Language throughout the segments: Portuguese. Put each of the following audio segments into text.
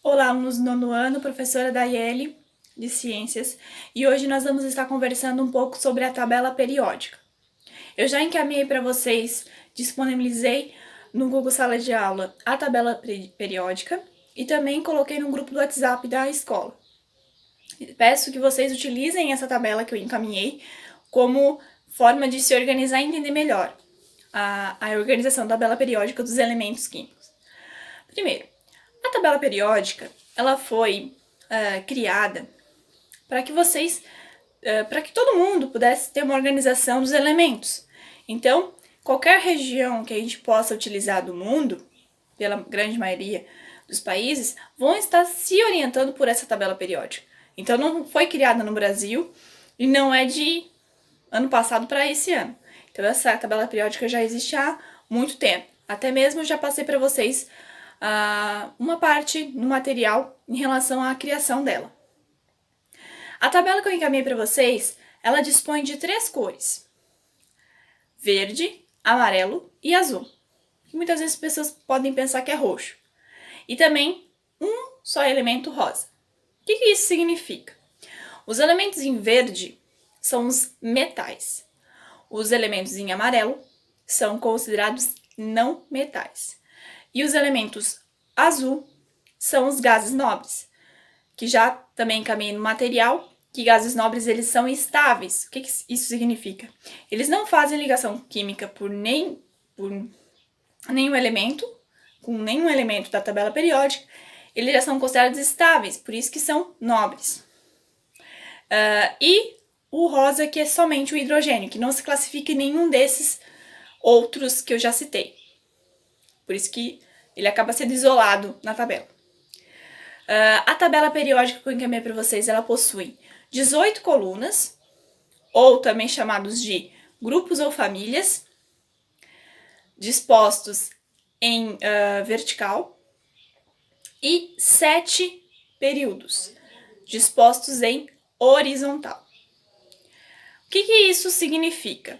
Olá, alunos do nono ano, professora Daiele, de Ciências, e hoje nós vamos estar conversando um pouco sobre a tabela periódica. Eu já encaminhei para vocês, disponibilizei no Google Sala de Aula a tabela periódica e também coloquei no grupo do WhatsApp da escola. Peço que vocês utilizem essa tabela que eu encaminhei como forma de se organizar e entender melhor a organização da tabela periódica dos elementos químicos. Primeiro, a tabela periódica ela foi criada para que para que todo mundo pudesse ter uma organização dos elementos. Então, qualquer região que a gente possa utilizar do mundo, pela grande maioria dos países, vão estar se orientando por essa tabela periódica. Então, não foi criada no Brasil e não é de ano passado para esse ano. Então, essa tabela periódica já existe há muito tempo. Até mesmo eu já passei para vocês uma parte no material em relação à criação dela. A tabela que eu encaminhei para vocês, ela dispõe de 3 cores: verde, amarelo e azul. Que muitas vezes as pessoas podem pensar que é roxo. E também um só elemento rosa. O que isso significa? Os elementos em verde são os metais. Os elementos em amarelo são considerados não metais. E os elementos azul são os gases nobres, que já também encaminhei no material, que gases nobres eles são estáveis. O que isso significa? Eles não fazem ligação química por nenhum elemento, com nenhum elemento da tabela periódica, eles já são considerados estáveis, por isso que são nobres. E o rosa, que é somente o hidrogênio, que não se classifica em nenhum desses outros que eu já citei. Por isso que ele acaba sendo isolado na tabela. A tabela periódica que eu encaminhei para vocês, ela possui 18 colunas, ou também chamados de grupos ou famílias, dispostos em vertical, e 7 períodos, dispostos em horizontal. O que isso significa?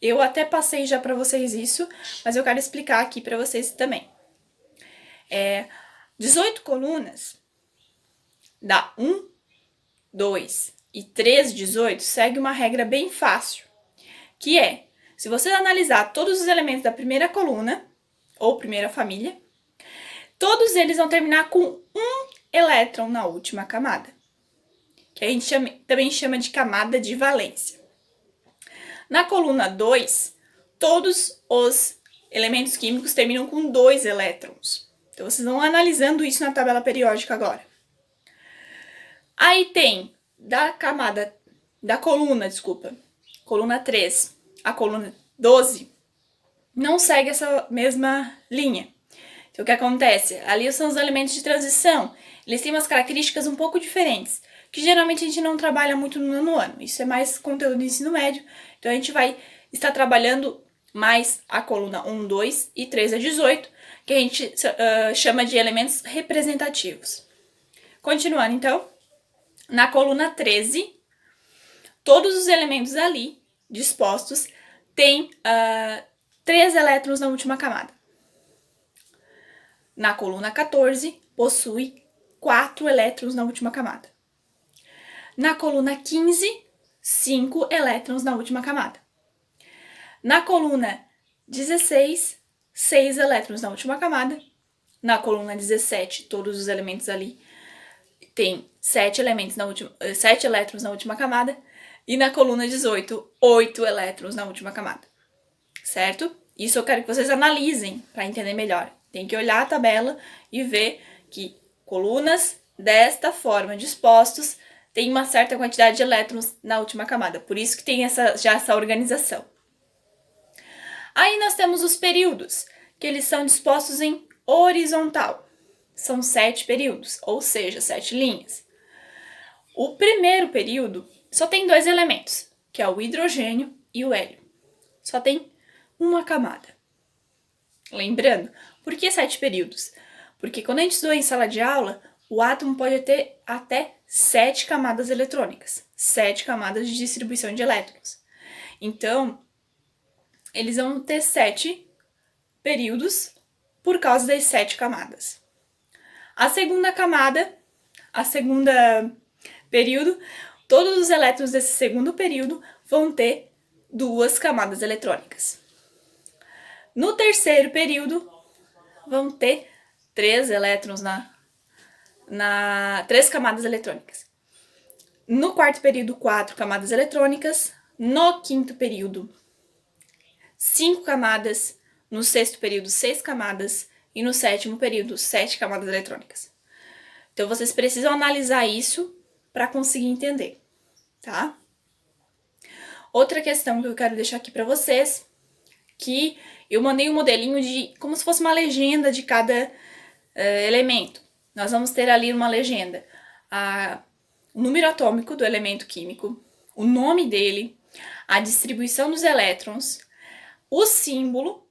Eu até passei já para vocês isso, mas eu quero explicar aqui para vocês também. 18 colunas dá 1, 2 e 3, 18, segue uma regra bem fácil, que é, se você analisar todos os elementos da primeira coluna, ou primeira família, todos eles vão terminar com um elétron na última camada, que a gente também chama de camada de valência. Na coluna 2, todos os elementos químicos terminam com 2 elétrons. Então, vocês vão analisando isso na tabela periódica agora. Aí tem coluna 3, a coluna 12, não segue essa mesma linha. Então, o que acontece? Ali são os elementos de transição. Eles têm umas características um pouco diferentes, que geralmente a gente não trabalha muito no nono ano. Isso é mais conteúdo do ensino médio. Então, a gente vai estar trabalhando mais a coluna 1, 2 e 3 a 18, que a gente chama de elementos representativos. Continuando, então, na coluna 13, todos os elementos ali dispostos têm 3 elétrons na última camada. Na coluna 14, possui 4 elétrons na última camada. Na coluna 15, 5 elétrons na última camada. Na coluna 16, 6 elétrons na última camada. Na coluna 17, todos os elementos ali têm 7 elétrons na última camada. E na coluna 18, 8 elétrons na última camada. Certo? Isso eu quero que vocês analisem para entender melhor. Tem que olhar a tabela e ver que colunas desta forma dispostos têm uma certa quantidade de elétrons na última camada. Por isso que tem já essa organização. Aí nós temos os períodos, que eles são dispostos em horizontal. São 7 períodos, ou seja, 7 linhas. O primeiro período só tem 2 elementos, que é o hidrogênio e o hélio. Só tem uma camada. Lembrando, por que 7 períodos? Porque quando a gente estuda em sala de aula, o átomo pode ter até 7 camadas eletrônicas, 7 camadas de distribuição de elétrons. Então, eles vão ter 7 períodos por causa das 7 camadas. A segunda camada, a segunda período, todos os elétrons desse segundo período vão ter 2 camadas eletrônicas. No terceiro período, vão ter 3 elétrons 3 camadas eletrônicas. No quarto período, 4 camadas eletrônicas. No quinto período, 5 camadas. No sexto período, 6 camadas. E no sétimo período, 7 camadas eletrônicas. Então, vocês precisam analisar isso para conseguir entender, tá? Outra questão que eu quero deixar aqui para vocês, que eu mandei um modelinho de como se fosse uma legenda de cada elemento. Nós vamos ter ali uma legenda, o número atômico do elemento químico, o nome dele, a distribuição dos elétrons, o símbolo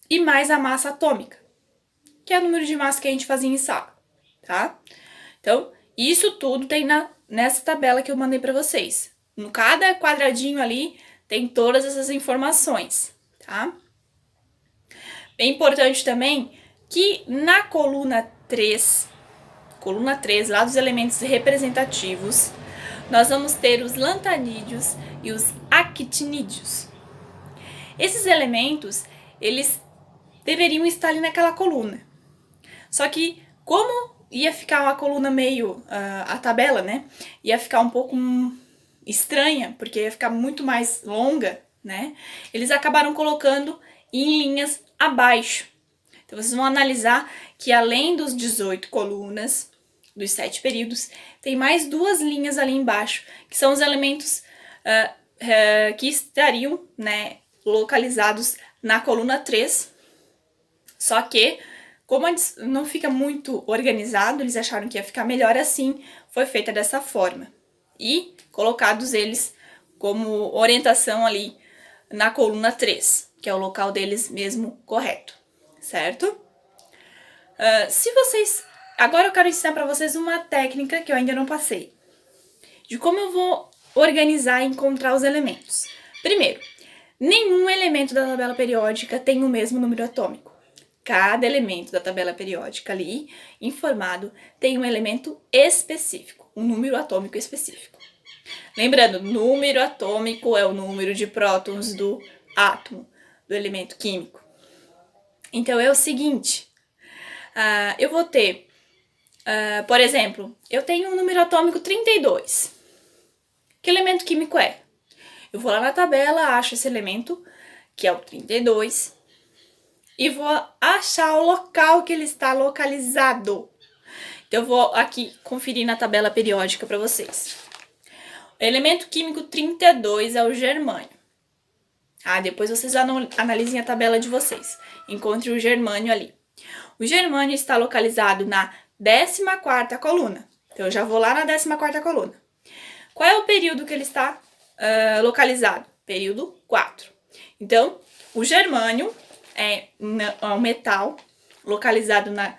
e mais a massa atômica, que é o número de massa que a gente fazia em sala, tá? Então, isso tudo tem nessa tabela que eu mandei para vocês. No cada quadradinho ali tem todas essas informações, tá? É importante também que na coluna 3, lá dos elementos representativos, nós vamos ter os lantanídeos e os actinídeos. Esses elementos, eles deveriam estar ali naquela coluna. Só que, como ia ficar uma coluna meio, a tabela, né, ia ficar um pouco estranha, porque ia ficar muito mais longa, né, eles acabaram colocando em linhas abaixo. Então, vocês vão analisar que além dos 18 colunas, dos 7 períodos, tem mais 2 linhas ali embaixo, que são os elementos que estariam, né, localizados na coluna 3. Só que, como não fica muito organizado, eles acharam que ia ficar melhor assim, foi feita dessa forma. E colocados eles como orientação ali na coluna 3, que é o local deles mesmo correto, certo? Agora eu quero ensinar para vocês uma técnica que eu ainda não passei, de como eu vou organizar e encontrar os elementos. Primeiro, nenhum elemento da tabela periódica tem o mesmo número atômico. Cada elemento da tabela periódica ali, informado, tem um elemento específico, um número atômico específico. Lembrando, número atômico é o número de prótons do átomo, do elemento químico. Então, é o seguinte, eu vou ter, por exemplo, eu tenho um número atômico 32. Que elemento químico é? Eu vou lá na tabela, acho esse elemento, que é o 32, e vou achar o local que ele está localizado. Então, eu vou aqui conferir na tabela periódica para vocês. O elemento químico 32 é o germânio. Depois vocês analisem a tabela de vocês. Encontre o germânio ali. O germânio está localizado na 14ª coluna. Então, eu já vou lá na 14ª coluna. Qual é o período que ele está localizado? Período 4. Então, o germânio é um metal localizado na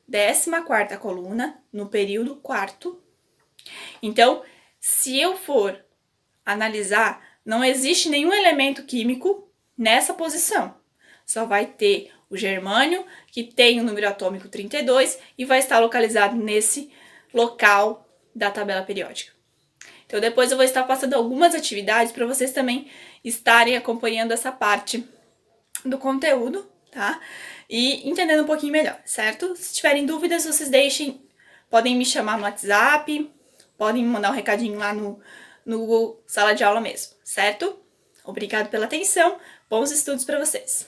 14ª coluna, no período 4º. Então, se eu for analisar, não existe nenhum elemento químico nessa posição. Só vai ter o germânio, que tem o número atômico 32 e vai estar localizado nesse local da tabela periódica. Então, depois eu vou estar passando algumas atividades para vocês também estarem acompanhando essa parte do conteúdo, tá? E entendendo um pouquinho melhor, certo? Se tiverem dúvidas, vocês podem me chamar no WhatsApp, podem me mandar um recadinho lá no Google Sala de Aula mesmo, certo? Obrigado pela atenção, bons estudos para vocês!